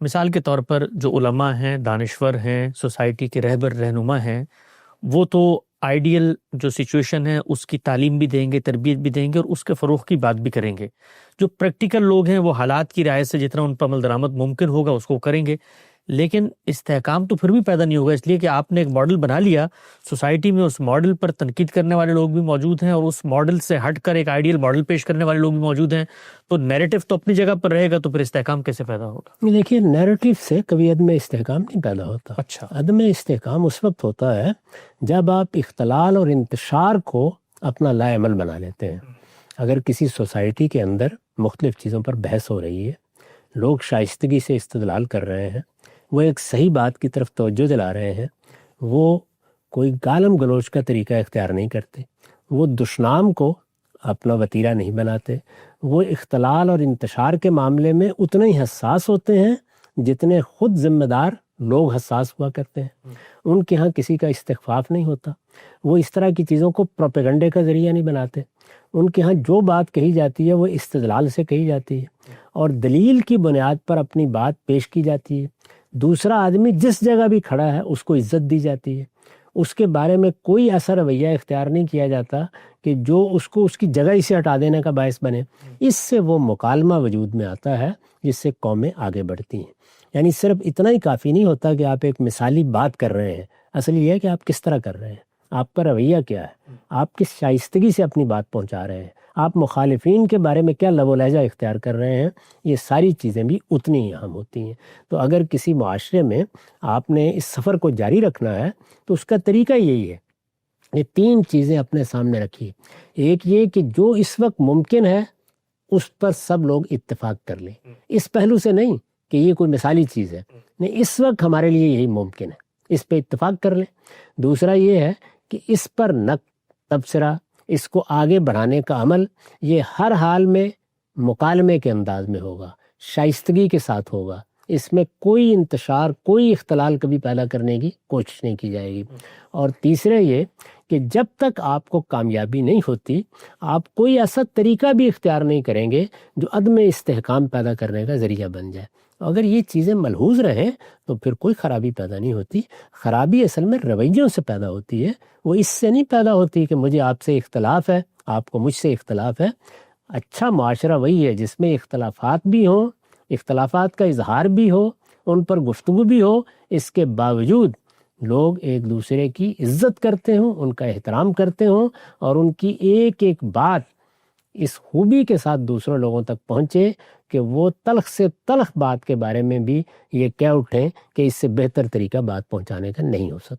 مثال کے طور پر جو علماء ہیں، دانشور ہیں، سوسائٹی کے رہبر رہنما ہیں، وہ تو آئیڈیل جو سچویشن ہے اس کی تعلیم بھی دیں گے، تربیت بھی دیں گے، اور اس کے فروغ کی بات بھی کریں گے۔ جو پریکٹیکل لوگ ہیں وہ حالات کی رعایت سے جتنا ان پر عمل درآمد ممکن ہوگا اس کو کریں گے، لیکن استحکام تو پھر بھی پیدا نہیں ہوگا، اس لیے کہ آپ نے ایک ماڈل بنا لیا سوسائٹی میں، اس ماڈل پر تنقید کرنے والے لوگ بھی موجود ہیں، اور اس ماڈل سے ہٹ کر ایک آئیڈیل ماڈل پیش کرنے والے لوگ بھی موجود ہیں، تو نیریٹو تو اپنی جگہ پر رہے گا، تو پھر استحکام کیسے پیدا ہوگا؟ دیکھیے، نیریٹو سے کبھی عدم استحکام نہیں پیدا ہوتا۔ اچھا، عدم استحکام اس وقت ہوتا ہے جب آپ اختلال اور انتشار کو اپنا لا عمل بنا لیتے ہیں۔ اگر کسی سوسائٹی کے اندر مختلف چیزوں پر بحث ہو رہی ہے، لوگ شائستگی سے استدلال کر رہے ہیں، وہ ایک صحیح بات کی طرف توجہ دلا رہے ہیں، وہ کوئی گالم گلوچ کا طریقہ اختیار نہیں کرتے، وہ دشنام کو اپنا وتیرہ نہیں بناتے، وہ اختلال اور انتشار کے معاملے میں اتنے ہی حساس ہوتے ہیں جتنے خود ذمہ دار لوگ حساس ہوا کرتے ہیں۔ ان کے ہاں کسی کا استخفاف نہیں ہوتا، وہ اس طرح کی چیزوں کو پروپیگنڈے کا ذریعہ نہیں بناتے۔ ان کے ہاں جو بات کہی جاتی ہے وہ استدلال سے کہی جاتی ہے اور دلیل کی بنیاد پر اپنی بات پیش کی جاتی ہے۔ دوسرا آدمی جس جگہ بھی کھڑا ہے اس کو عزت دی جاتی ہے، اس کے بارے میں کوئی ایسا رویہ اختیار نہیں کیا جاتا کہ جو اس کو اس کی جگہ ہی سے ہٹا دینے کا باعث بنے۔ اس سے وہ مکالمہ وجود میں آتا ہے جس سے قومیں آگے بڑھتی ہیں۔ یعنی صرف اتنا ہی کافی نہیں ہوتا کہ آپ ایک مثالی بات کر رہے ہیں، اصل یہ ہے کہ آپ کس طرح کر رہے ہیں، آپ کا رویہ کیا ہے، آپ کس شائستگی سے اپنی بات پہنچا رہے ہیں، آپ مخالفین کے بارے میں کیا لب و لہجہ اختیار کر رہے ہیں۔ یہ ساری چیزیں بھی اتنی ہی اہم ہوتی ہیں۔ تو اگر کسی معاشرے میں آپ نے اس سفر کو جاری رکھنا ہے تو اس کا طریقہ یہی ہے، یہ تین چیزیں اپنے سامنے رکھی۔ ایک یہ کہ جو اس وقت ممکن ہے اس پر سب لوگ اتفاق کر لیں، اس پہلو سے نہیں کہ یہ کوئی مثالی چیز ہے، نہیں، اس وقت ہمارے لیے یہی ممکن ہے، اس پہ اتفاق کر لیں۔ دوسرا یہ ہے کہ اس پر نقد، تبصرہ، اس کو آگے بڑھانے کا عمل یہ ہر حال میں مکالمے کے انداز میں ہوگا، شائستگی کے ساتھ ہوگا، اس میں کوئی انتشار، کوئی اختلال کبھی پیدا کرنے کی کوشش نہیں کی جائے گی۔ اور تیسرے یہ کہ جب تک آپ کو کامیابی نہیں ہوتی آپ کوئی ایسا طریقہ بھی اختیار نہیں کریں گے جو عدم استحکام پیدا کرنے کا ذریعہ بن جائے۔ اگر یہ چیزیں ملحوظ رہیں تو پھر کوئی خرابی پیدا نہیں ہوتی۔ خرابی اصل میں رویوں سے پیدا ہوتی ہے، وہ اس سے نہیں پیدا ہوتی کہ مجھے آپ سے اختلاف ہے، آپ کو مجھ سے اختلاف ہے۔ اچھا معاشرہ وہی ہے جس میں اختلافات بھی ہوں، اختلافات کا اظہار بھی ہو، ان پر گفتگو بھی ہو، اس کے باوجود لوگ ایک دوسرے کی عزت کرتے ہوں، ان کا احترام کرتے ہوں، اور ان کی ایک ایک بات اس خوبی کے ساتھ دوسروں لوگوں تک پہنچے کہ وہ تلخ سے تلخ بات کے بارے میں بھی یہ کہہ اٹھیں کہ اس سے بہتر طریقہ بات پہنچانے کا نہیں ہو سکتا۔